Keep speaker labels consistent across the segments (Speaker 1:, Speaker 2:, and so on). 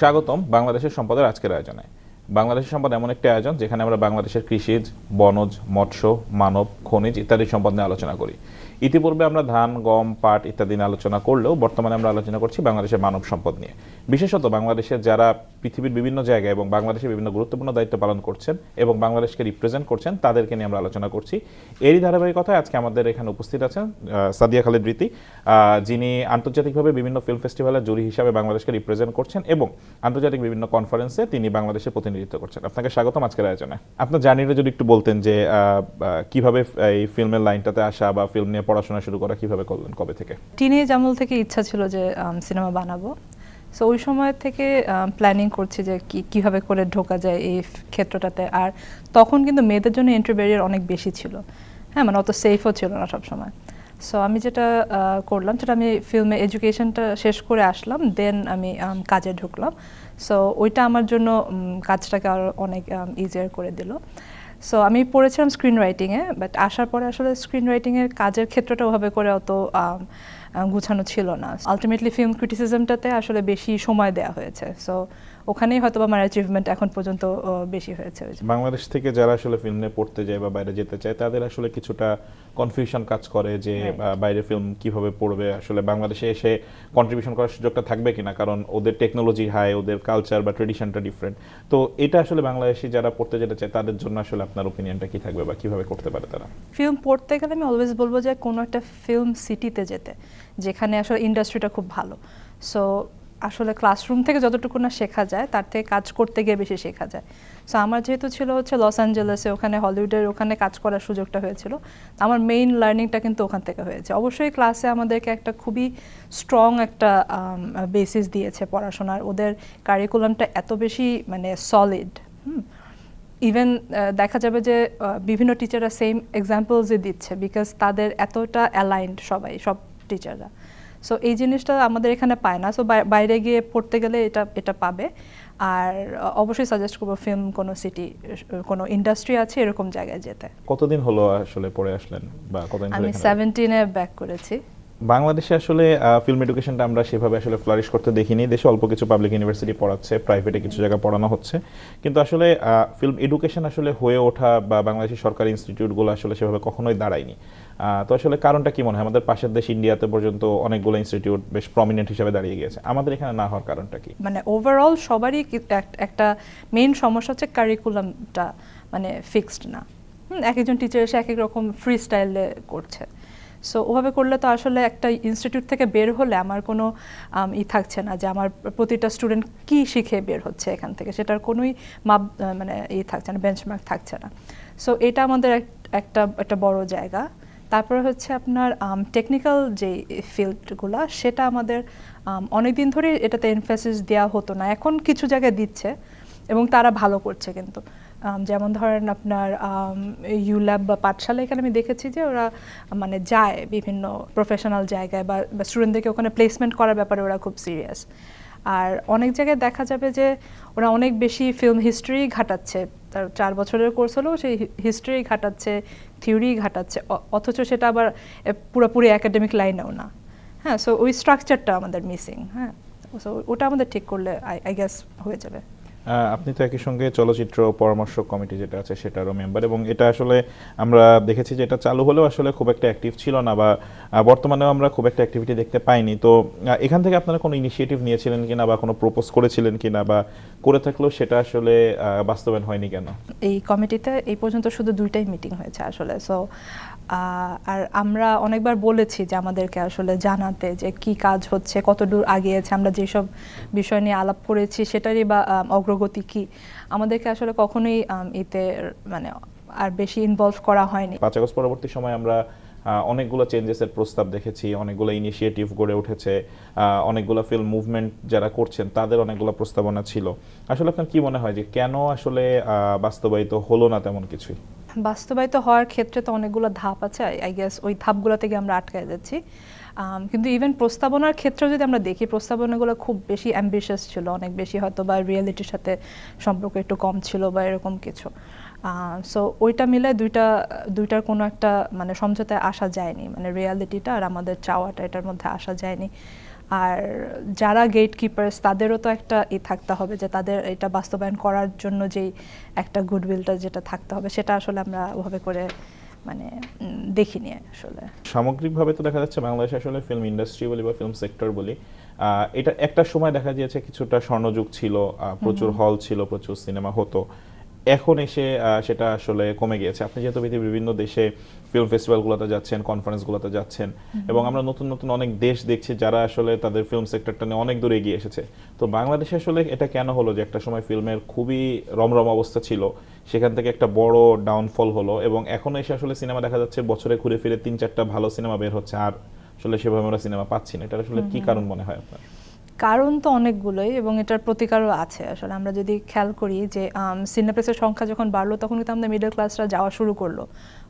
Speaker 1: স্বাগতম বাংলাদেশের সম্পদের আজকের আয়োজনে। বাংলাদেশের সম্পদ এমন একটি আয়োজন যেখানে আমরা বাংলাদেশের কৃষিজ, বনজ, মৎস্য, মানব, খনিজ ইত্যাদি সম্পদ নিয়ে আলোচনা করি। ইতিপূর্বে আমরা ধান, গম, পাট ইত্যাদি নিয়ে আলোচনা করলেও বর্তমানে আমরা আলোচনা করছি বাংলাদেশের মানব সম্পদ নিয়ে। বিশেষত বাংলাদেশের যারা পৃথিবীর বিভিন্ন জায়গায় এবং বাংলাদেশের বিভিন্ন গুরুত্বপূর্ণ দায়িত্ব পালন করছেন এবং বাংলাদেশকে রিপ্রেজেন্ট করছেন তাদেরকে নিয়ে আমরা আলোচনা করছি। এরই ধারাবাহিকতায় আজকে আমাদের এখানে উপস্থিত আছেন সাদিয়া খালিদ রীতি, যিনি আন্তর্জাতিকভাবে বিভিন্ন ফিল্ম ফেস্টিভ্যালের জুরি হিসাবে বাংলাদেশকে রিপ্রেজেন্ট করছেন এবং আন্তর্জাতিক বিভিন্ন কনফারেন্সে তিনি বাংলাদেশের প্রতিনিধিত্ব করছেন। আপনাকে স্বাগতম আজকের আয়োজনে। আপনার জার্নিটা যদি একটু বলতেন যে কিভাবে এই ফিল্মের লাইনটাতে আসা বা ফিল্ম নিয়ে পড়াশোনা শুরু করা কিভাবে করলেন, কবে থেকে?
Speaker 2: টিনেজ আমল থেকে ইচ্ছা ছিল যে সিনেমা বানাবো। সো ওই সময় থেকে প্ল্যানিং করছি যে কিভাবে করে ঢোকা যায় এই ক্ষেত্রটাতে। আর তখন কিন্তু মেয়েদের জন্য এন্ট্রি ব্যারিয়ার অনেক বেশি ছিল, হ্যাঁ, মানে অত সেফও ছিল না সব সময়। সো আমি যেটা করলাম সেটা আমি ফিল্মে এডুকেশনটা শেষ করে আসলাম, দেন আমি কাজে ঢুকলাম। সো ওইটা আমার জন্য কাজটাকে আরও অনেক ইজিয়ার করে দিল। সো আমি পড়েছিলাম স্ক্রিন রাইটিংয়ে, বাট আসার পরে আসলে স্ক্রিন রাইটিংয়ের কাজের ক্ষেত্রটা ওভাবে করে অত গুছানো ছিল না। আলটিমেটলি ফিল্ম ক্রিটিসিজমটাতে আসলে বেশি সময় দেওয়া হয়েছে। সো ওখানেই হয়তো আমার অ্যাচিভমেন্ট এখন পর্যন্ত বেশি হয়েছে।
Speaker 1: বাংলাদেশ থেকে যারা আসলে ফিল্ম নিয়ে পড়তে যায় বা বাইরে যেতে চায় তাদের আসলে কিছুটা কনফিউশন কাজ করে যে বাইরে ফিল্ম কিভাবে পড়বে, আসলে বাংলাদেশে এসে কন্ট্রিবিউশন করার সুযোগটা থাকবে কিনা, কারণ ওদের টেকনোলজি হাই, ওদের কালচার বা ট্রেডিশনটা ডিফারেন্ট। তো এটা আসলে বাংলাদেশি যারা পড়তে যেতে চায় তাদের জন্য আসলে আপনার ওপিনিয়নটা কি থাকবে বা কিভাবে করতে পারে তারা?
Speaker 2: ফিল্ম পড়তে গেলে আমি অলওয়েজ বলবো যে কোনো একটা ফিল্ম সিটিতে যেতে, যেখানে আসলে ইন্ডাস্ট্রিটা খুব ভালো। সো আসলে ক্লাসরুম থেকে যতটুকু না শেখা যায় তার থেকে কাজ করতে গিয়ে বেশি শেখা যায়। সো আমার যেহেতু ছিল হচ্ছে লস অ্যাঞ্জেলেসে, ওখানে হলিউডের ওখানে কাজ করার সুযোগটা হয়েছিল, আমার মেইন লার্নিংটা কিন্তু ওখান থেকে হয়েছে। অবশ্যই ক্লাসে আমাদেরকে একটা খুবই স্ট্রং একটা বেসিস দিয়েছে পড়াশোনার, ওদের কারিকুলামটা এত বেশি মানে সলিড। ইভেন দেখা যাবে যে বিভিন্ন টিচাররা সেম এক্সাম্পলসই দিচ্ছে, বিকজ তাদের এতটা অ্যালাইন্ড সব টিচাররা। সো এই জিনিসটা আমাদের এখানে পায় না। সো বাইরে গিয়ে পড়তে গেলে এটা পাবে। আর অবশ্যই সাজেস্ট করবো ফিল্ম কোনো সিটি, কোনো ইন্ডাস্ট্রি আছে এরকম জায়গায় যেতে।
Speaker 1: কতদিন হলো আসলে পড়ে আসলেন বা কতদিন?
Speaker 2: আমি 17-এ ব্যাক করেছি।
Speaker 1: বাংলাদেশে আসলে ফিল্ম এডুকেশনটা আমরা সেভাবে আসলে ফ্লারিশ করতে দেখিনি। দেশে অল্প কিছু পাবলিক ইউনিভার্সিটি পড়াচ্ছে, প্রাইভেটে কিছু জায়গায় পড়ানো হচ্ছে, কিন্তু আসলে ফিল্ম এডুকেশন আসলে হয়ে ওঠা বা বাংলাদেশের সরকারি ইনস্টিটিউটগুলো আসলে সেভাবে কখনোই দাঁড়ায়নি। তো আসলে কারণটা কি মনে হয়? আমাদের পাশের দেশ ইন্ডিয়াতে পর্যন্ত অনেকগুলো ইনস্টিটিউট বেশ প্রমিনেন্ট হিসেবে দাঁড়িয়ে গিয়েছে, আমাদের এখানে না হওয়ার কারণটা কি?
Speaker 2: মানে ওভারঅল সবারই একটা মেইন সমস্যা হচ্ছে কারিকুলামটা মানে ফিক্সড না। এক একজন টিচার এসে এক এক রকম ফ্রি স্টাইলে করছে। সো ওভাবে করলে তো আসলে একটা ইনস্টিটিউট থেকে বের হলে আমার কোনো থাকছে না যে আমার প্রতিটা স্টুডেন্ট কী শিখে বের হচ্ছে এখান থেকে, সেটার কোনোই মানে থাকছে না, বেঞ্চমার্ক থাকছে না। সো এটা আমাদের একটা বড় জায়গা। তারপরে হচ্ছে আপনার টেকনিক্যাল যে ফিল্ডগুলো, সেটা আমাদের অনেক দিন ধরে এটাতে এমফাসিস দেওয়া হতো না, এখন কিছু জায়গায় দিচ্ছে এবং তারা ভালো করছে। কিন্তু যেমন ধরেন আপনার ইউল্যাব বা পাঠশালা, এখানে আমি দেখেছি যে ওরা মানে যায় বিভিন্ন প্রফেশনাল জায়গায় বা স্টুডেন্টদেরকে ওখানে প্লেসমেন্ট করার ব্যাপারে ওরা খুব সিরিয়াস। আর অনেক জায়গায় দেখা যাবে যে ওরা অনেক বেশি ফিল্ম হিস্ট্রি ঘাটাচ্ছে, তার 4 বছরের কোর্স হলেও সেই হিস্ট্রি ঘাটাচ্ছে, থিওরি ঘাটাচ্ছে, অথচ সেটা আবার পুরোপুরি একাডেমিক লাইনেও না। হ্যাঁ, সো ওই স্ট্রাকচারটা আমাদের মিসিং। হ্যাঁ, সো ওটা আমাদের ঠিক করলে আই গেস হয়ে যাবে।
Speaker 1: আপনি তো একই সঙ্গে চলচ্চিত্র পরামর্শ কমিটি যেটা আছে সেটারও মেম্বার, এবং এটা আসলে আমরা দেখেছি যে এটা চালু হলেও আসলে খুব একটা অ্যাক্টিভ ছিল না, বা বর্তমানেও আমরা খুব একটা অ্যাক্টিভিটি দেখতে পাইনি। তো এখান থেকে আপনারা কোনো ইনিশিয়েটিভ নিয়েছিলেন কিনা বা কোনো প্রপোজ করেছিলেন কিনা, বা করে থাকলেও সেটা আসলে বাস্তবায়ন হয়নি কেন?
Speaker 2: এই কমিটিতে এই পর্যন্ত শুধু 2টাই মিটিং হয়েছে আসলে। সো আর আমরা অনেকবার বলেছি যে আমাদেরকে আসলে জানাতে যে কি কাজ হচ্ছে, কত দূর আগিয়েছে, আমরা যেসব বিষয় নিয়ে আলাপ করেছি সেটারই বা অগ্রগতি কি, আমাদেরকে আসলে কখনোই এতে মানে আর বেশি ইনভলভ করা হয়নি।
Speaker 1: 5 আগস্ট পরবর্তী সময় আমরা অনেকগুলো চেঞ্জেসের প্রস্তাব দেখেছি, অনেকগুলো ইনিশিয়েটিভ গড়ে উঠেছে, অনেকগুলো ফিল্ম মুভমেন্ট যারা করছেন তাদের অনেকগুলো প্রস্তাবনা ছিল। আসলে আপনার কি মনে হয় যে কেন আসলে বাস্তবায়িত হলো না তেমন কিছুই?
Speaker 2: বাস্তবায়িত হওয়ার ক্ষেত্রে তো অনেকগুলো ধাপ আছে, আই গেস ওই ধাপগুলো থেকে আমরা আটকায় যাচ্ছি। কিন্তু ইভেন প্রস্তাবনার ক্ষেত্রেও যদি আমরা দেখি, প্রস্তাবনাগুলো খুব বেশি অ্যাম্বিশিয়াস ছিল, অনেক বেশি হয়তো বা রিয়েলিটির সাথে সম্পর্ক একটু কম ছিল বা এরকম কিছু। সো ওইটা মিলে দুইটার কোনো একটা মানে সমঝোতায় আসা যায়নি, মানে রিয়ালিটিটা আর আমাদের চাওয়াটা এটার মধ্যে আসা যায়নি। আর যারা গেট কিপার্স তাদেরও তো একটা থাকতে হবে যে তাদের এটা বাস্তবায়ন করার জন্য যেই একটা গুডউইলটা যেটা থাকতে হবে, সেটা আসলে আমরা ওভাবে করে মানে দেখিনি আসলে।
Speaker 1: সামগ্রিকভাবে তো দেখা যাচ্ছে বাংলাদেশে আসলে ফিল্ম ইন্ডাস্ট্রি বলি বা ফিল্ম সেক্টর বলি, এটা একটা সময় দেখা গিয়েছে কিছুটা স্বর্ণযুগ ছিল, প্রচুর হল ছিল, প্রচুর সিনেমা হতো। এখন এসে সেটা আসলে কমে গিয়েছে। আপনি যেহেতু পৃথিবীর বিভিন্ন দেশে ফিল্ম ফেস্টিভ্যালগুলোতে যাচ্ছেন, কনফারেন্সগুলোতে যাচ্ছেন, এবং আমরা নতুন নতুন অনেক দেশ দেখছি যারা আসলে তাদের ফিল্ম সেক্টরটা নিয়ে অনেক দূর এগিয়ে এসেছে। তো বাংলাদেশে আসলে এটা কেন হলো যে একটা সময় ফিল্মের খুবই রমরম অবস্থা ছিল, সেখান থেকে একটা বড় ডাউনফল হলো, এবং এখন এসে আসলে সিনেমা দেখা যাচ্ছে বছরে ঘুরে ফিরে 3-4টা ভালো সিনেমা বের হচ্ছে, আর আসলে সেভাবে আমরা সিনেমা পাচ্ছি না। এটা আসলে কি কারণ মনে হয় আপনার?
Speaker 2: কারণ তো অনেকগুলোই, এবং এটার প্রতিকারও আছে আসলে। আমরা যদি খেয়াল করি যে সিনেপ্লেক্সের সংখ্যা যখন বাড়লো তখন কিন্তু আমাদের মিডল ক্লাসরা যাওয়া শুরু করলো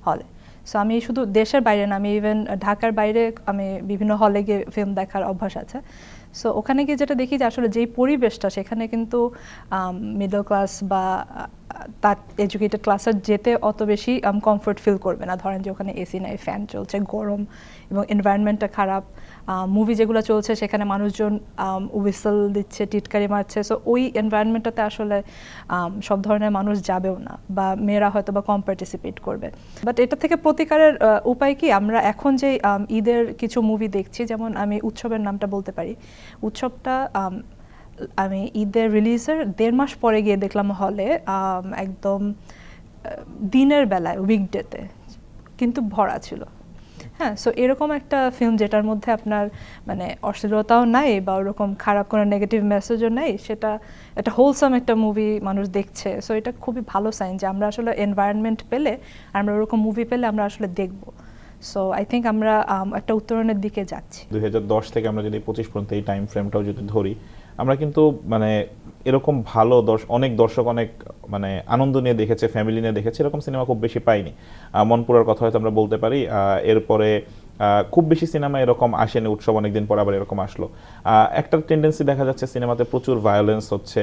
Speaker 2: হলে। সো আমি শুধু দেশের বাইরে না, আমি ইভেন ঢাকার বাইরে আমি বিভিন্ন হলে গিয়ে ফিল্ম দেখার অভ্যাস আছে। সো ওখানে গিয়ে যেটা দেখি যে আসলে যেই পরিবেশটা সেখানে কিন্তু মিডল ক্লাস বা তার এডুকেটেড ক্লাসের যেতে অত বেশি কমফোর্ট ফিল করবে না। ধরেন যে ওখানে এসি নাই, ফ্যান চলছে, গরম, এবং এনভায়রনমেন্টটা খারাপ। মুভি যেগুলো চলছে সেখানে মানুষজন হুইসেল দিচ্ছে, টিটকারি মারছে। সো ওই এনভায়রনমেন্টটাতে আসলে সব ধরনের মানুষ যাবেও না, বা মেয়েরা হয়তো বা কম পার্টিসিপেট করবে। বাট এটা থেকে প্রতিকারের উপায় কি, আমরা এখন যে ঈদের কিছু মুভি দেখছি, যেমন আমি উৎসবের নামটা বলতে পারি। উৎসবটা আমি ঈদের রিলিজের 1.5 মাস পরে গিয়ে দেখলাম হলে, একদম দিনের বেলায়, উইকডেতে, কিন্তু ভরা ছিল। হ্যাঁ, সো এরকম একটা ফিল্ম যেটার মধ্যে আপনার মানে অশ্লীলতাও নাই বা ওরকম খারাপ কোনো নেগেটিভ মেসেজও নাই, সেটা একটা হোলসাম একটা মুভি মানুষ দেখছে। সো এটা খুবই ভালো সাইন যে আমরা আসলে এনভায়রনমেন্ট পেলে, আমরা ওরকম মুভি পেলে আমরা আসলে দেখবো। সো আই থিঙ্ক আমরা একটা উত্তরণের দিকে যাচ্ছি।
Speaker 1: 2010 থেকে আমরা যদি 25 পর্যন্ত এই টাইম ফ্রেমটাও যদি ধরি, আমরা কিন্তু মানে এরকম ভালো অনেক দর্শক অনেক মানে আনন্দ নিয়ে দেখেছে, ফ্যামিলি নিয়ে দেখেছে, এরকম সিনেমা খুব বেশি পাইনি। মনপুরার কথা হয়তো আমরা বলতে পারি। এরপরে খুব বেশি সিনেমা এরকম আসেনি, উৎসব অনেকদিন পর আবার এরকম আসলো। একটা টেন্ডেন্সি দেখা যাচ্ছে সিনেমাতে প্রচুর ভায়োলেন্স হচ্ছে,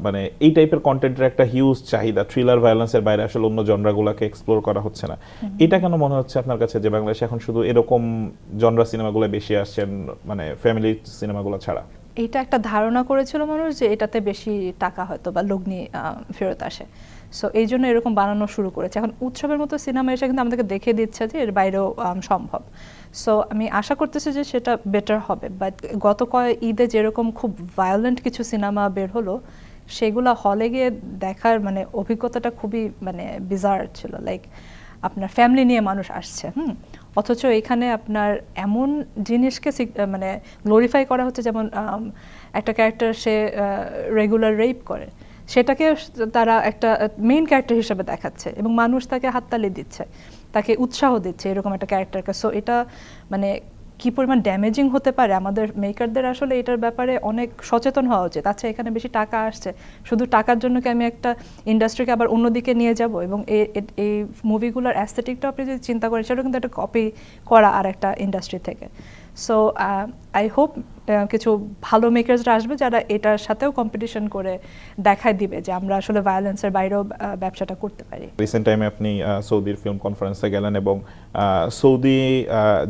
Speaker 1: মানে এই টাইপের কন্টেন্টের একটা হিউজ চাহিদা। থ্রিলার ভায়োলেন্সের বাইরে আসলে অন্য জনরাগুলোকে এক্সপ্লোর করা হচ্ছে না। এটা কেন মনে হচ্ছে আপনার কাছে যে বাংলাদেশে এখন শুধু এরকম জনরা সিনেমাগুলো বেশি আসছেন, মানে ফ্যামিলি সিনেমাগুলো ছাড়া?
Speaker 2: এইটা একটা ধারণা করেছিল মানুষ যে এটাতে বেশি টাকা হয়তো বা লগ্নি ফেরত আসে। সো এই জন্য এরকম বানানো শুরু করেছে। এখন উৎসবের মতো সিনেমা এসে কিন্তু আমাদেরকে দেখে দিচ্ছে যে এর বাইরেও সম্ভব। সো আমি আশা করতেছি যে সেটা বেটার হবে। বাট গত ঈদে যেরকম খুব ভায়োলেন্ট কিছু সিনেমা বের হলো, সেগুলো হলে গিয়ে দেখার মানে অভিজ্ঞতাটা খুবই মানে বিজার ছিল। লাইক আপনার ফ্যামিলি নিয়ে মানুষ আসছে, অথচ এখানে আপনার এমন জিনিসকে মানে গ্লোরিফাই করা হচ্ছে, যেমন একটা ক্যারেক্টার সে রেগুলার রেপ করে, সেটাকে তারা একটা মেইন ক্যারেক্টার হিসেবে দেখাচ্ছে, এবং মানুষ তাকে হাততালি দিচ্ছে, তাকে উৎসাহ দিচ্ছে এরকম একটা ক্যারেক্টারকে। সো এটা মানে কি পরিমাণ ড্যামেজিং হতে পারে, আমাদের মেকারদের আসলে এটার ব্যাপারে অনেক সচেতন হওয়া উচিত। আচ্ছা, এখানে বেশি টাকা আসছে, শুধু টাকার জন্য কি আমি একটা ইন্ডাস্ট্রিকে আবার অন্যদিকে নিয়ে যাব? এবং এই মুভিগুলোর অ্যাস্থেটিকটা আপনি যদি চিন্তা করেন, সেটা কিন্তু একটা কপি করা আর একটা ইন্ডাস্ট্রি থেকে। সো আই হোপ কিছু ভালো মেকার্সরা আসবে যারা এটার সাথেও কম্পিটিশন করে দেখায় দিবে যে আমরা আসলে ভায়োলেন্সের বাইরেও ব্যবসাটা করতে পারি।
Speaker 1: রিসেন্ট টাইমে আপনি সৌদির ফিল্ম কনফারেন্সে গেলেন, এবং সৌদি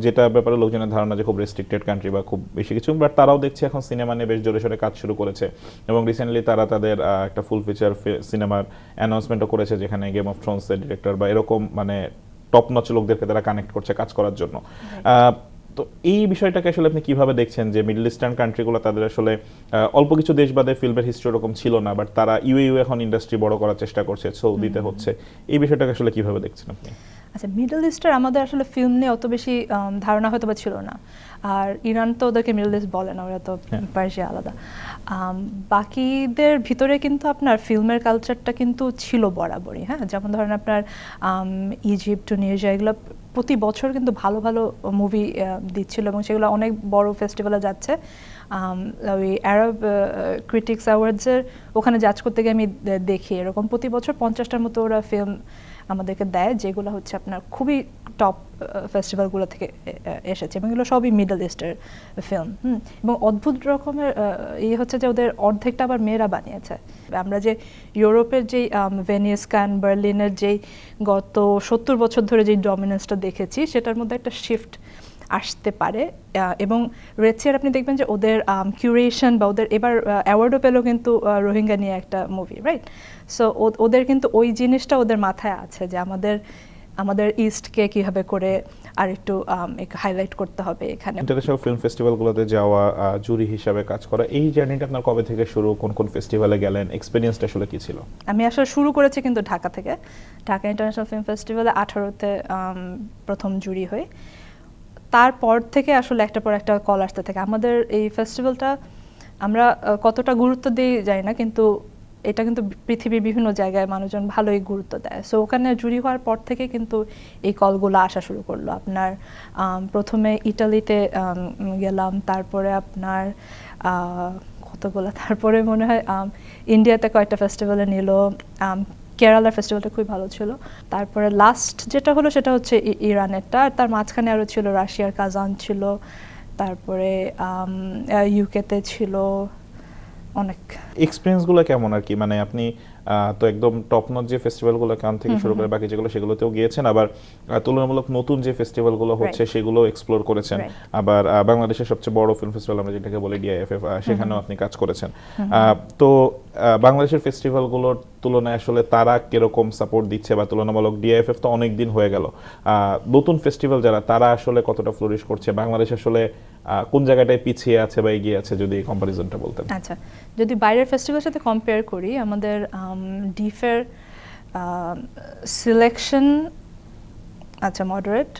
Speaker 1: যেটা ব্যাপারে লোকজনের ধারণা যে খুব রেস্ট্রিক্টেড কান্ট্রি বা খুব বেশি কিছু, বাট তারাও দেখছি এখন সিনেমা নিয়ে বেশ জোরে সোরে কাজ শুরু করেছে। এবং রিসেন্টলি তারা তাদের একটা ফুল ফিচার সিনেমার অ্যানাউন্সমেন্টও করেছে, যেখানে গেম অফ থ্রোনসের ডিরেক্টর বা এরকম মানে টপ নচ লোকদেরকে তারা কানেক্ট করছে কাজ করার জন্য। তো এই বিষয়টাকে আসলে আপনি কিভাবে দেখছেন যে মিডল ইস্টার্ন কান্ট্রিগুলো তাদের আসলে অল্প কিছু দেশ বাদে ফিল্মের হিস্ট্রি এরকম ছিল না, বাট তারা ইউএইউ এখন ইন্ডাস্ট্রি বড় করার চেষ্টা করছে, সৌদিতে হচ্ছে, এই বিষয়টাকে আসলে কিভাবে দেখছেন আপনি?
Speaker 2: আচ্ছা, মিডল ইস্টের আমাদের আসলে ফিল্ম নিয়ে অত বেশি ধারণা হয়তো বা ছিল না। আর ইরান তো ওদেরকে মিডল ইস্ট বলে না, ওরা তো পার্সিয়া আলাদা। বাকিদের ভিতরে কিন্তু আপনার ফিল্মের কালচারটা কিন্তু ছিল বরাবরই। হ্যাঁ, যেমন ধরেন আপনার ইজিপ্ট, টুনিশিয়া, এগুলো প্রতি বছর কিন্তু ভালো ভালো মুভি দিচ্ছিল, এবং সেগুলো অনেক বড় ফেস্টিভ্যালে যাচ্ছে। ওই আরব ক্রিটিক্স অ্যাওয়ার্ডসের ওখানে জাজ করতে গিয়ে আমি দেখি এরকম প্রতি বছর 50টার মতো ওরা ফিল্ম আমাদেরকে দেয়, যেগুলো হচ্ছে আপনার খুবই টপ ফেস্টিভ্যালগুলো থেকে এসেছে, এবং এগুলো সবই মিডল ইস্টের ফিল্ম। এবং অদ্ভুত রকমের হচ্ছে যে ওদের অর্ধেকটা আবার মেয়েরা বানিয়েছে। আমরা যে ইউরোপের যেই ভেনিস, কান, বার্লিনের যেই গত 70 বছর ধরে যেই ডমিনেন্সটা দেখেছি, সেটার মধ্যে একটা শিফট আসতে পারে। এবং রেডসিয়ার আপনি দেখবেন যে ওদের কিউরেশন বা ওদের এবার অ্যাওয়ার্ডও পেলো কিন্তু রোহিঙ্গা নিয়ে একটা মুভি, রাইট? সো ওদের কিন্তু ওই জিনিসটা ওদের মাথায় আছে যে আমাদের ইস্টকে কীভাবে করে আর একটু হাইলাইট করতে হবে এখানে।
Speaker 1: ইন্টারন্যাশনাল ফিল্ম ফেস্টিভ্যালগুলোতে যাওয়া, জুরি হিসাবে কাজ করা, এই জার্নিটা আপনার কবে থেকে শুরু, কোন কোন ফেস্টিভ্যালে গেলেন, এক্সপেরিয়েন্সটা আসলে কি ছিল?
Speaker 2: আমি আসলে শুরু করেছি কিন্তু ঢাকা থেকে, ঢাকা ইন্টারন্যাশনাল ফিল্ম ফেস্টিভ্যালে 18তে প্রথম জুরি হই। তারপর থেকে আসলে একটার পর একটা কল আসতে থাকে। আমাদের এই ফেস্টিভ্যালটা আমরা কতটা গুরুত্ব দিই জানি না, কিন্তু এটা কিন্তু পৃথিবীর বিভিন্ন জায়গায় মানুষজন ভালোই গুরুত্ব দেয়। সো ওখানে জুরি হওয়ার পর থেকে কিন্তু এই কলগুলো আসা শুরু করলো। আপনার প্রথমে ইটালিতে গেলাম, তারপরে আপনার কতগুলো, তারপরে মনে হয় ইন্ডিয়াতে কয়েকটা ফেস্টিভ্যালে নিল, কেরালার ফেস্টিভ্যালটা খুবই ভালো ছিল। তারপরে লাস্ট যেটা হলো সেটা হচ্ছে ইরানেরটা, আর তার মাঝখানে আরও ছিল রাশিয়ার কাজান ছিল, তারপরে ইউকেতে ছিল, অনেক।
Speaker 1: এক্সপিরিয়েন্সগুলো কেমন আর কি, মানে আপনি তো একদম টপ নচ যে ফেস্টিভ্যালগুলো কান থেকে শুরু করে বাকি যেগুলো সেগুলোতেও গিয়েছেন, আবার তুলনামূলক নতুন যে ফেস্টিভ্যালগুলো হচ্ছে সেগুলো এক্সপ্লোর করেছেন, আবার বাংলাদেশের সবচেয়ে বড় ফিল্ম ফেস্টিভ্যাল আমরা যেটাকে বলি ডিআইএফএফ, সেখানেও আপনি কাজ করেছেন। তো বাংলাদেশের ফেস্টিভ্যালগুলোর তুলনায় আসলে তারা কিরকম সাপোর্ট দিচ্ছে, বা তুলনামূলক ডিআইএফএফ তো অনেক দিন হয়ে গেল, নতুন ফেস্টিভ্যাল যারা তারা আসলে কতটা ফ্লোরিশ করছে, বাংলাদেশ আসলে কোন জায়গাটায় পিছিয়ে আছে বা এগিয়ে আছে, যদি এই কম্পারিজনটা বলতেন।
Speaker 2: আচ্ছা, যদি বাইরের ফেস্টিভ্যালের সাথে কম্পেয়ার করি, আমাদের ডিফের সিলেকশন আচ্ছা মডারেট,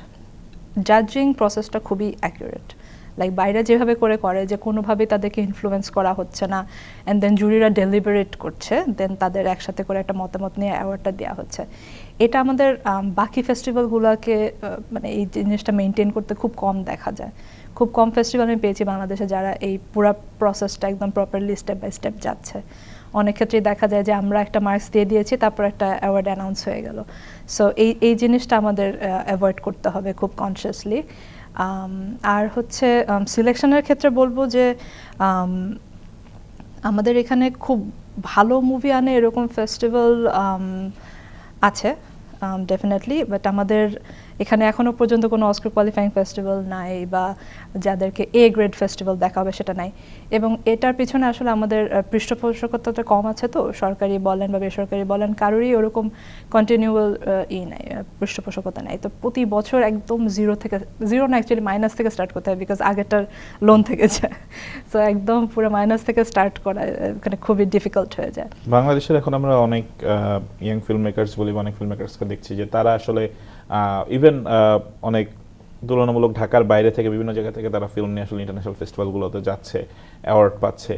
Speaker 2: জাজিং প্রসেসটা খুবই অ্যাকুরেট। লাইক বাইরে যেভাবে করে যে কোনোভাবেই তাদেরকে ইনফ্লুয়েন্স করা হচ্ছে না, অ্যান্ড দেন জুরিরা ডেলিবারেট করছে, দেন তাদের একসাথে করে একটা মতামত নিয়ে অ্যাওয়ার্ডটা দেওয়া হচ্ছে। এটা আমাদের বাকি ফেস্টিভ্যালগুলোকে মানে এই জিনিসটা মেনটেন করতে খুব কম দেখা যায়। খুব কম ফেস্টিভ্যাল আমি পেয়েছি বাংলাদেশে যারা এই পুরো প্রসেসটা একদম প্রপারলি স্টেপ বাই স্টেপ যাচ্ছে। অনেক ক্ষেত্রেই দেখা যায় যে আমরা একটা মার্কস দিয়ে দিয়েছি, তারপর একটা অ্যাওয়ার্ড অ্যানাউন্স হয়ে গেল। সো এই জিনিসটা আমাদের অ্যাভয়েড করতে হবে খুব কনসিয়াসলি। আর হচ্ছে সিলেকশনের ক্ষেত্রে বলবো যে আমাদের এখানে খুব ভালো মুভি আনে এরকম ফেস্টিভ্যাল আছে ডেফিনেটলি, বাট আমাদের এখানে এখনও পর্যন্ত কোনো অস্কার কোয়ালিফাইং ফেস্টিভ্যাল নাই, বা যাদেরকে গ্রেড ফেস্টিভ্যাল দেখা হবে সেটা নাই। এবং এটার পিছনে আসলে আমাদের পৃষ্ঠপোষকতাটা কম আছে, তো সরকারি বলেন বা বেসরকারি বলেন কারোরই ওরকম কন্টিনিউয়াল নাই, পৃষ্ঠপোষকতা নাই। তো প্রতি বছর একদম জিরো না, অ্যাকচুয়ালি মাইনাস থেকে স্টার্ট করতে হয়, বিকজ আগেরটার লোন থেকে যায়। সো একদম পুরো মাইনাস থেকে স্টার্ট করা এখানে খুবই ডিফিকাল্ট হয়ে যায়।
Speaker 1: বাংলাদেশের এখন আমরা অনেক ইয়াং ফিল্ম মেকার্স বলি, অনেক ফিল্ম মেকার্সকে দেখছি যে তারা আসলে ইভেন অনেক তুলনামূলক ঢাকার বাইরে থেকে বিভিন্ন জায়গা থেকে তারা ফিল্ম নিয়ে আসলে ইন্টারন্যাশনাল ফেস্টিভ্যালগুলোতে যাচ্ছে, অ্যাওয়ার্ড পাচ্ছে।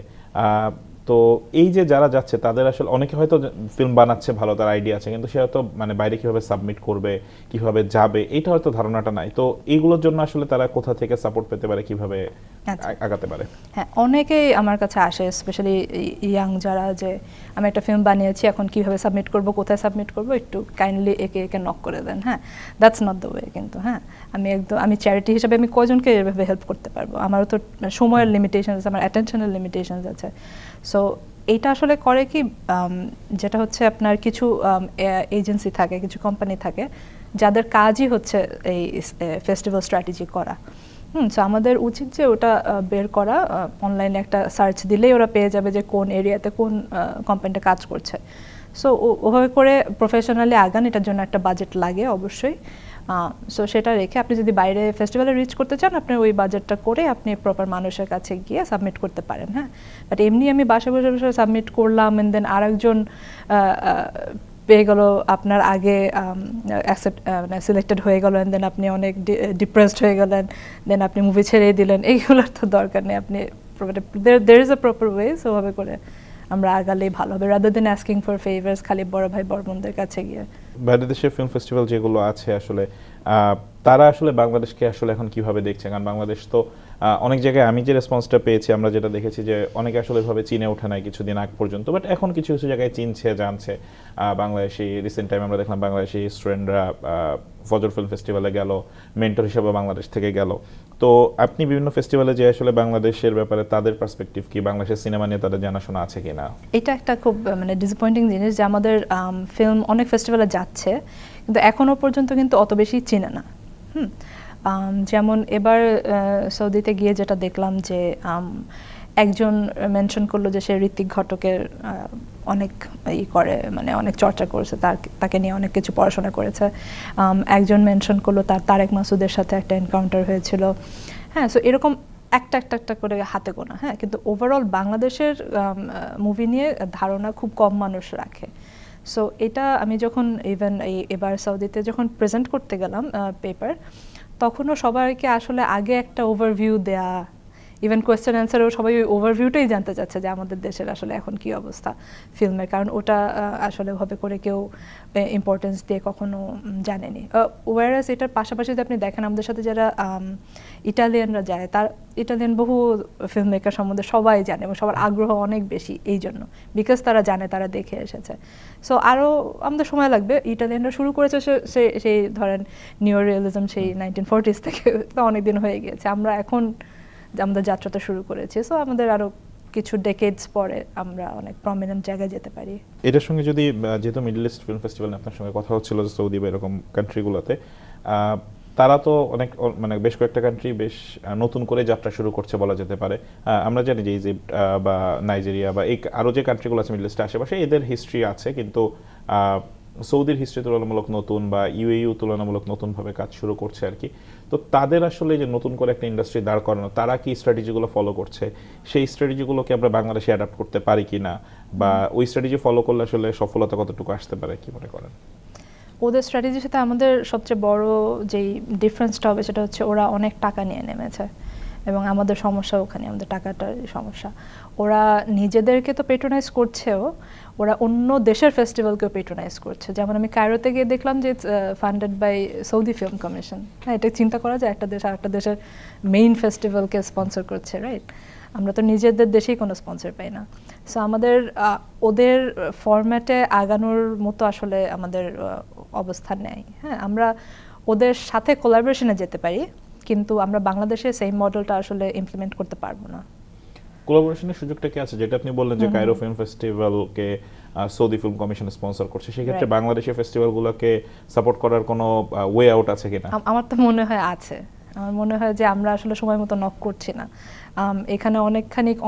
Speaker 1: তো এই যে যারা যাচ্ছে তাদের আসলে অনেকে হয়তো ফিল্ম বানাচ্ছে ভালো, তার আইডিয়া আছে, কিন্তু সে হয়তো মানে বাইরে কিভাবে সাবমিট করবে, কিভাবে যাবে, এইটা হয়তো ধারণাটা নাই। তো এইগুলোর জন্য আসলে তারা কোথা থেকে সাপোর্ট পেতে পারে, কিভাবে আগাতে পারে?
Speaker 2: হ্যাঁ, অনেকেই আমার কাছে আসে, স্পেশালি ইয়াং যারা, যে আমি একটা ফিল্ম বানিয়েছি, এখন কিভাবে সাবমিট করব, কোথায় সাবমিট করব, একটু কাইন্ডলি একে নক করে দেন। হ্যাঁ, দ্যাটস নট দ্য ওয়ে। কিন্তু হ্যাঁ, আমি চ্যারিটি হিসাবে আমি কজনকে এভাবে হেল্প করতে পারবো? আমারও তো সময়ের লিমিটেশন আছে, আমার অ্যাটেনশনের লিমিটেশনস আছে। সো এইটা আসলে করে কি, যেটা হচ্ছে আপনার কিছু এজেন্সি থাকে, কিছু কোম্পানি থাকে যাদের কাজই হচ্ছে এই ফেস্টিভ্যাল স্ট্র্যাটেজি করা। সো আমাদের উচিত যে ওটা বের করা, অনলাইনে একটা সার্চ দিলেই ওরা পেয়ে যাবে যে কোন এরিয়াতে কোন কোম্পানিটা কাজ করছে। সো ওভাবে করে প্রফেশনালি আগান, এটার জন্য একটা বাজেট লাগে অবশ্যই। সো সেটা রেখে আপনি যদি বাইরে ফেস্টিভ্যালে রিচ করতে চান, আপনি ওই বাজেটটা করে আপনি প্রপার মানুষের কাছে গিয়ে সাবমিট করতে পারেন। হ্যাঁ, বাট এমনি আমি বাসায় বসে বসে সাবমিট করলাম, এন্ড দেন আরেকজন পেয়ে গেল আপনার আগে, সিলেক্টেড হয়ে গেল, এন্ড দেন আপনি অনেক ডিপ্রেসড হয়ে গেলেন, দেন আপনি মুভি ছেড়ে দিলেন, এইগুলোর তো দরকার নেই। আপনি there is a proper way, so ওভাবে করে আমরা আগালেই ভালো হবে, rather than asking for favours খালি বড় ভাই বড় বোনদের কাছে গিয়ে।
Speaker 1: বাইরের দেশের ফিল্ম ফেস্টিভ্যাল যেগুলো আছে আসলে তারা আসলে বাংলাদেশকে আসলে এখন কিভাবে দেখছে? কারণ বাংলাদেশ তো অনেক জায়গায় আমি যে রেসপন্সটা পেয়েছি, আমরা যেটা দেখেছি যে অনেকে আসলে এভাবে চিনে ওঠে নাই কিছুদিন আগ পর্যন্ত, বাট এখন কিছু কিছু জায়গায় চিনছে, জানছে। বাংলাদেশি রিসেন্ট টাইম আমরা দেখলাম বাংলাদেশি স্টুডেন্টরা ফজর ফিল্ম ফেস্টিভ্যালে গেল, মেন্টর হিসেবে বাংলাদেশ থেকে গেল। তো আপনি বিভিন্ন ফেস্টিভ্যালে যে আসলে বাংলাদেশের ব্যাপারে তাদের পার্সপেক্টিভ কি, বাংলাদেশের সিনেমা নিয়ে তাদের জানাশোনা আছে কি না?
Speaker 2: এটা একটা খুব মানে ডিসঅ্যাপয়েন্টিং জিনিস যে আমাদের ফিল্ম অনেক ফেস্টিভ্যালে যাচ্ছে, কিন্তু এখনো পর্যন্ত কিন্তু অত বেশি চিনে না। যেমন এবার সৌদিতে গিয়ে যেটা দেখলাম যে একজন মেনশন করলো যে সে ঋত্বিক ঘটকের অনেক করে মানে অনেক চর্চা করেছে, তাকে নিয়ে অনেক কিছু পড়াশোনা করেছে। একজন মেনশন করলো তার তারেক মাসুদের সাথে একটা এনকাউন্টার হয়েছিল। হ্যাঁ, সো এরকম একটা করে হাতে গোনা। হ্যাঁ, কিন্তু ওভারঅল বাংলাদেশের মুভি নিয়ে ধারণা খুব কম মানুষ রাখে। সো এটা আমি যখন ইভেন এবার সৌদিতে যখন প্রেজেন্ট করতে গেলাম পেপার, তখনও সবাইকে আসলে আগে একটা ওভারভিউ দেয়া, ইভেন কোয়েশ্চেন অ্যান্সারেও সবাই ওই ওভারভিউটাই জানতে চাচ্ছে যে আমাদের দেশের আসলে এখন কি অবস্থা ফিল্মের, কারণ ওটা আসলে ভাবে করে কেউ ইম্পর্টেন্স দিয়ে কখনো জানেনি। ওয়ারাস এটার পাশাপাশি যদি আপনি দেখেন আমাদের সাথে যারা ইটালিয়ানরা যায়, তার ইটালিয়ান বহু ফিল্ম মেকার সম্বন্ধে সবাই জানে এবং সবার আগ্রহ অনেক বেশি এই জন্য, বিকজ তারা জানে, তারা দেখে এসেছে। সো আরও আমাদের সময় লাগবে। ইটালিয়ানরা শুরু করেছে সেই ধরেন নিও রিয়েলিজম সেই 1940s থেকে, তো অনেকদিন হয়ে গিয়েছে। আমরা এখন আমাদের যাত্রাটা শুরু করেছি। সো আমাদের আরও কিছু ডেকেডস পরে আমরা অনেক প্রমিনেন্ট জায়গায় যেতে পারি।
Speaker 1: এটার সঙ্গে যদি যেহেতু মিডল ইস্ট ফিল্ম ফেস্টিভ্যাল আপনার সঙ্গে কথা হচ্ছিল যে সৌদি বা এরকম কান্ট্রিগুলোতে, তারা তো অনেক মানে বেশ কয়েকটা কান্ট্রি বেশ নতুন করে যাত্রা শুরু করছে বলা যেতে পারে। আমরা জানি যে ইজিপ্ট বা নাইজেরিয়া বা এই আরও যে কান্ট্রিগুলো আছে মিডল ইস্টের আশেপাশে, এদের হিস্ট্রি আছে, কিন্তু সৌদির হিস্ট্রি তুলনামূলক নতুন বা ইউএইউ তুলনামূলক নতুনভাবে কাজ শুরু করছে আর কি। তো তাদের আসলে যে নতুন করে একটা ইন্ডাস্ট্রি দাঁড় করানো, তারা কি স্ট্র্যাটেজিগুলো ফলো করছে, সেই স্ট্র্যাটেজিগুলোকে আমরা বাংলাদেশে অ্যাডাপ্ট করতে পারি কি না, বা ওই স্ট্র্যাটেজি ফলো করলে আসলে সফলতা কতটুকু আসতে পারে, কি মনে করেন?
Speaker 2: ওদের স্ট্র্যাটেজির সাথে আমাদের সবচেয়ে বড় যেই ডিফারেন্সটা হবে সেটা হচ্ছে ওরা অনেক টাকা নিয়ে নেমেছে, এবং আমাদের সমস্যা ওখানে, আমাদের টাকাটার সমস্যা। ওরা নিজেদেরকে তো পেট্রোনাইজ করছেও, ওরা অন্য দেশের ফেস্টিভ্যালকেও পেট্রোনাইজ করছে। যেমন আমি কায়রোতে গিয়ে দেখলাম যে funded by Saudi film commission. হ্যাঁ, এটা চিন্তা করা যায়, একটা দেশ আরেকটা দেশের মেইন ফেস্টিভ্যালকে স্পন্সর করছে, রাইট? আমরা তো নিজেদের দেশেই কোনো স্পন্সর পাই না। সো আমাদের ওদের ফরম্যাটে আগানোর মতো আসলে আমাদের অবস্থান নেই। হ্যাঁ, আমরা ওদের সাথে কোলাবোরেশনে যেতে পারি, কিন্তু আমরা বাংলাদেশে সেই মডেলটা আসলে ইমপ্লিমেন্ট করতে পারবো না।
Speaker 1: কোলাবোরেশনের সুযোগটা কি আছে? যেটা আপনি বললেন যে কায়রো ফিল্ম ফেস্টিভ্যালকে সৌদি ফিল্ম কমিশন স্পন্সর করছে, সেক্ষেত্রে বাংলাদেশের ফেস্টিভ্যালগুলোকে সাপোর্ট করার কোনো ওয়ে আউট আছে কিনা?
Speaker 2: আমার তো মনে হয় আছে। আমার মনে হয় যে আমরা আসলে সময় মতো নক করছি না। এখানে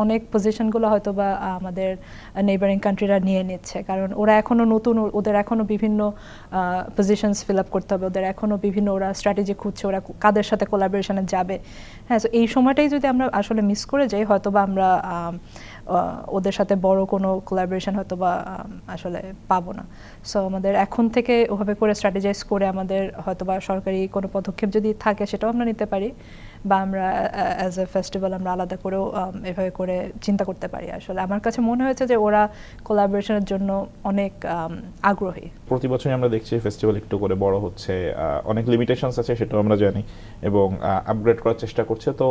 Speaker 2: অনেক পজিশনগুলো হয়তো বা আমাদের নেইবারিং কান্ট্রিরা নিয়ে নিচ্ছে, কারণ ওরা এখনো নতুন, ওদের এখনো বিভিন্ন পজিশনস ফিল আপ করতে হবে, ওদের এখনো বিভিন্ন ওরা স্ট্র্যাটেজি খুঁজছে, ওরা কাদের সাথে কোলাবোরেশনে যাবে। হ্যাঁ, তো এই সময়টাই যদি আমরা আসলে মিস করে যাই, হয়তো বা আমরা ওদের সাথে বড় কোনো কোলাবোরেশন হয়তো বা আসলে পাবো না। সো আমাদের এখন থেকে ওভাবে করে স্ট্র্যাটেজাইজ করে আমাদের হয়তো বা সরকারি কোনো পদক্ষেপ যদি থাকে সেটাও আমরা নিতে পারি, বা আমরা অ্যাজ এ ফেস্টিভ্যাল আমরা আলাদা করেও এভাবে করে চিন্তা করতে পারি। আসলে আমার কাছে মনে হয়েছে যে ওরা কোলাবোরেশনের জন্য অনেক আগ্রহী।
Speaker 1: প্রতি বছরই আমরা দেখছি ফেস্টিভ্যাল একটু করে বড় হচ্ছে, অনেক লিমিটেশনস আছে সেটাও আমরা জানি, এবং আপগ্রেড করার চেষ্টা করছে। তো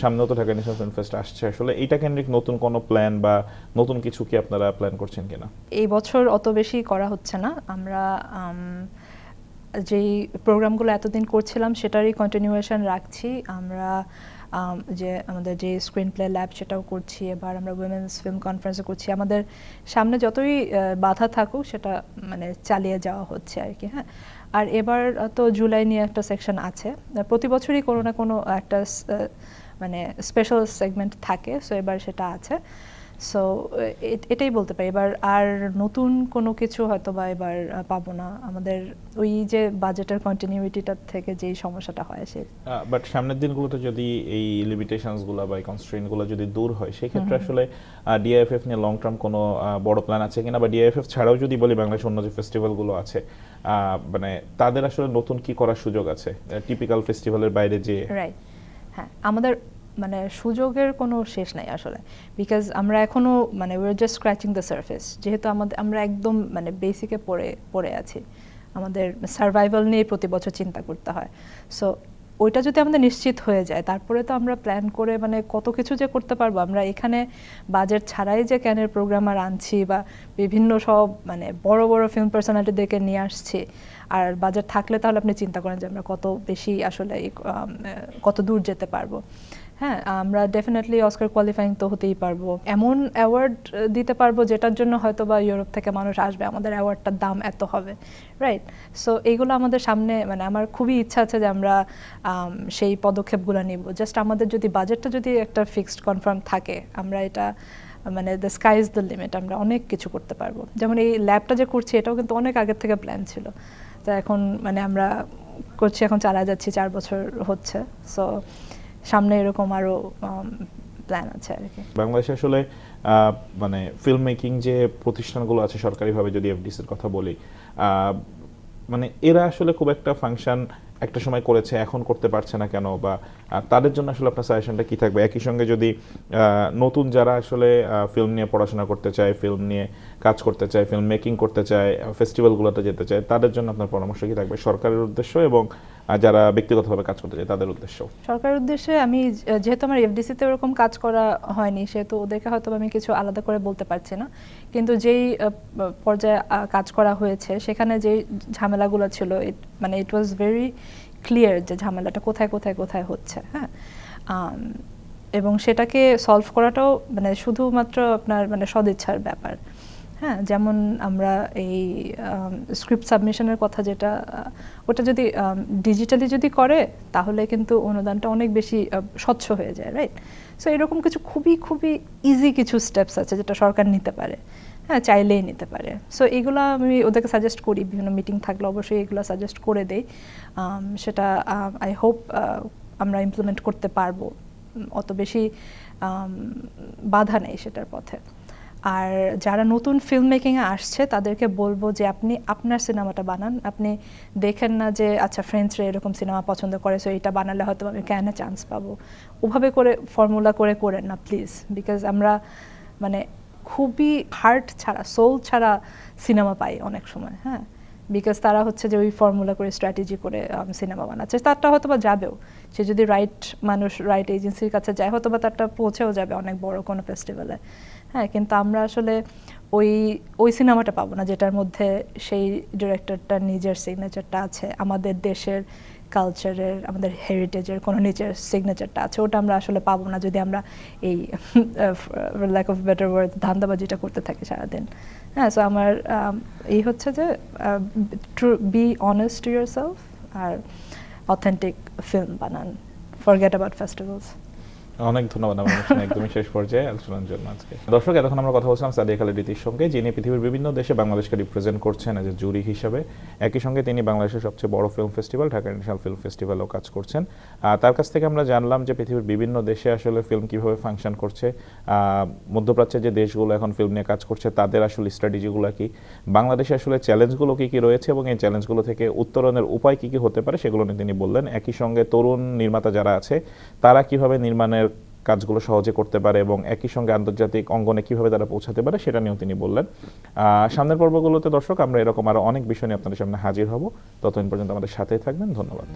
Speaker 1: সামনেও তো ঢাকা ন্যাশনাল ফিল্ম ফেস্ট আসছে, আসলে এইটা কেন্দ্রিক নতুন কোনো প্ল্যান বা নতুন কিছু কি আপনারা প্ল্যান করছেন কিনা?
Speaker 2: এই বছর অত বেশি করা হচ্ছে না। আমরা যেই প্রোগ্রামগুলো এতদিন করছিলাম সেটারই কন্টিনিউয়েশন রাখছি। আমরা যে আমাদের যে স্ক্রিন প্লে ল্যাব সেটাও করছি, এবার আমরা উইমেন্স ফিল্ম কনফারেন্সও করছি। আমাদের সামনে যতই বাধা থাকুক সেটা মানে চালিয়ে যাওয়া হচ্ছে আর কি। হ্যাঁ, আর এবার তো জুলাই নিয়ে একটা সেকশন আছে, প্রতি বছরই কোনো না কোনো একটা মানে স্পেশাল সেগমেন্ট থাকে। সো এবার সেটা আছে। সো এটাই বলতে পারি, এবার আর নতুন কোনো কিছু হয়তো বা এবার পাবো না। আমাদের ওই যে বাজেটের কন্টিনিউইটিটার থেকে যেই সমস্যাটা হয় সে।
Speaker 1: বাট সামনের দিনগুলোতে যদি এই লিমিটেশনসগুলো বা এই কনস্ট্রেইনগুলো যদি দূর হয়, সেক্ষেত্রে আসলে ডিআইএফএফ নিয়ে লং টার্ম কোনো বড় প্ল্যান আছে কিনা, বা ডিআইএফএফ ছাড়াও যদি বলি বাংলাদেশের অন্য যে ফেস্টিভ্যালগুলো আছে, মানে তাদের আসলে নতুন কি করার সুযোগ আছে টিপিক্যাল ফেস্টিভ্যালের বাইরে যে?
Speaker 2: রাইট, হ্যাঁ, আমাদের মানে সুযোগের কোনো শেষ নাই আসলে, বিকজ আমরা এখনো মানে we are just scratching the surface. যেহেতু আমরা একদম মানে বেসিকে পড়ে আছি, আমাদের সার্ভাইভাল নিয়ে প্রতি বছর চিন্তা করতে হয়। সো ওইটা যদি আমাদের নিশ্চিত হয়ে যায়, তারপরে তো আমরা প্ল্যান করে মানে কত কিছু যে করতে পারবো। আমরা এখানে বাজেট ছাড়াই যে ক্যানের প্রোগ্রাম আর আনছি, বা বিভিন্ন সব মানে বড় বড় ফিল্ম পার্সোনালিটিদেরকে নিয়ে আসছি, আর বাজেট থাকলে তাহলে আপনি চিন্তা করেন যে আমরা কত বেশি আসলে কত দূর যেতে পারবো। হ্যাঁ, আমরা ডেফিনেটলি অস্কার কোয়ালিফাইং তো হতেই পারবো, এমন অ্যাওয়ার্ড দিতে পারবো যেটার জন্য হয়তো বা ইউরোপ থেকে মানুষ আসবে, আমাদের অ্যাওয়ার্ডটার দাম এত হবে, রাইট? সো এইগুলো আমাদের সামনে, মানে আমার খুবই ইচ্ছা আছে যে আমরা সেই পদক্ষেপগুলো নিব। জাস্ট আমাদের যদি বাজেটটা যদি একটা ফিক্সড কনফার্ম থাকে, আমরা এটা মানে the sky is the limit, আমরা অনেক কিছু করতে পারবো। যেমন এই ল্যাবটা যে করছি এটাও কিন্তু অনেক আগের থেকে প্ল্যান ছিল, তো এখন মানে আমরা করছি, এখন চালা যাচ্ছি, 4 বছর হচ্ছে। সো সামনে এরকম আরও প্ল্যান আছে আর কি।
Speaker 1: বাংলাদেশে আসলে মানে ফিল্ম মেকিং যে প্রতিষ্ঠানগুলো আছে সরকারিভাবে, যদি এফডিসির কথা বলি, মানে এরা আসলে খুব একটা ফাংশন একটা সময় করেছে, এখন করতে পারছে না কেন, বা তাদের জন্য আসলে আপনার সাজেশনটা কি থাকবে? একই সঙ্গে যদি নতুন যারা আসলে ফিল্ম নিয়ে পড়াশোনা করতে চায়, ফিল্ম নিয়ে কাজ করতে চায়, ফিল্ম মেকিং করতে চায়, ফেস্টিভ্যালগুলোতে যেতে চায়, তাদের জন্য আপনার পরামর্শ কি থাকবে, সরকারের উদ্দেশ্য এবং যারা ব্যক্তিগতভাবে কাজ করতে চায় তাদের উদ্দেশ্য?
Speaker 2: সরকারের উদ্দেশ্যে আমি যেহেতু আমার এফডিসিতে ওরকম কাজ করা হয়নি, সেহেতু ওদেরকে হয়তো আমি কিছু আলাদা করে বলতে পারছি না, কিন্তু যেই পর্যায়ে কাজ করা হয়েছে সেখানে যেই ঝামেলাগুলো ছিল, মানে ইট ওয়াজ ভেরি ক্লিয়ার যে ঝামেলাটা কোথায় কোথায় কোথায় হচ্ছে। হ্যাঁ, এবং সেটাকে সলভ করাটাও মানে শুধুমাত্র আপনার মানে সদিচ্ছার ব্যাপার। হ্যাঁ, যেমন আমরা এই স্ক্রিপ্ট সাবমিশনের কথা, যেটা ওটা যদি ডিজিটালি যদি করে তাহলে কিন্তু অনুদানটা অনেক বেশি স্বচ্ছ হয়ে যায়, রাইট? সো এরকম কিছু খুবই খুবই ইজি কিছু স্টেপস আছে যেটা সরকার নিতে পারে, হ্যাঁ, চাইলেই নিতে পারে। সো এগুলো আমি ওদেরকে সাজেস্ট করি, বিভিন্ন মিটিং থাকলে অবশ্যই এগুলো সাজেস্ট করে দেই। সেটা আই হোপ আমরা ইমপ্লিমেন্ট করতে পারবো, অত বেশি বাধা নেই সেটার পথে। আর যারা নতুন ফিল্ম মেকিংয়ে আসছে তাদেরকে বলবো যে আপনি আপনার সিনেমাটা বানান, আপনি দেখেন না যে আচ্ছা ফ্রেন্ডসরা এরকম সিনেমা পছন্দ করে, সো এটা বানালে হয়তো আমি কেন চান্স পাবো, ওভাবে করে ফর্মুলা করে করেন না প্লিজ। বিকজ আমরা মানে খুবই হার্ট ছাড়া, সোল ছাড়া সিনেমা পাই অনেক সময়। হ্যাঁ, বিকজ তারা হচ্ছে যে ওই ফর্মুলা করে স্ট্র্যাটেজি করে সিনেমা বানাচ্ছে, তারটা হয়তো বা যাবেও, সে যদি রাইট মানুষ রাইট এজেন্সির কাছে যায় হয়তো বা তারটা পৌঁছেও যাবে অনেক বড় কোনো ফেস্টিভ্যালে। হ্যাঁ, কিন্তু আমরা আসলে ওই সিনেমাটা পাবো না যেটার মধ্যে সেই ডিরেক্টরটার নিজের সিগনেচারটা আছে, আমাদের দেশের কালচারের, আমাদের হেরিটেজের কোনো নিজের সিগনেচারটা আছে, ওটা আমরা আসলে পাবো না যদি আমরা এই ল্যাক অফ বেটার ওয়ার্ড ধান্দাবাজিটা করতে থাকি সারাদিন। হ্যাঁ, সো আমার এই হচ্ছে যে বি অনেস্ট টু ইয়োরসেলফ আর অথেন্টিক ফিল্ম বানান, ফরগেট অ্যাবাউট ফেস্টিভ্যালস।
Speaker 1: অনেক ধন্যবাদ আমার অনুষ্ঠানে একদমই শেষ পর্যায়ে আলোচনার জন্য। আজকে দর্শক, এতক্ষণ আমরা কথা বলছিলাম সাদিয়া খালেদ রীতির সঙ্গে, যিনি পৃথিবীর বিভিন্ন দেশে বাংলাদেশকে রিপ্রেজেন্ট করছেন এজ এ জুরি হিসাবে। একই সঙ্গে তিনি বাংলাদেশের সবচেয়ে বড় film festival Dhaka international film ফেস্টিভ্যালেও কাজ করছেন। তার কাছ থেকে আমরা জানলাম যে পৃথিবীর বিভিন্ন দেশে আসলে ফিল্ম কীভাবে ফাংশন করছে, মধ্যপ্রাচ্যের যে দেশগুলো এখন ফিল্ম নিয়ে কাজ করছে তাদের আসলে স্ট্র্যাটেজিগুলো কী, বাংলাদেশে আসলে চ্যালেঞ্জগুলো কী কী রয়েছে এবং এই চ্যালেঞ্জগুলো থেকে উত্তরণের উপায় কী কী হতে পারে সেগুলো নিয়ে তিনি বললেন। একই সঙ্গে তরুণ নির্মাতা যারা আছে তারা কীভাবে নির্মাণের কাজগুলো সহজে করতে পারে এবং একই সঙ্গে আন্তর্জাতিক অঙ্গনে কীভাবে তারা পৌঁছাতে পারে সেটা নিয়েও তিনি বললেন। সামনের পর্বগুলোতে দর্শক আমরা এরকম আরও অনেক বিষয় নিয়ে আপনাদের সামনে হাজির হব, ততদিন পর্যন্ত আমাদের সাথেই থাকবেন। ধন্যবাদ।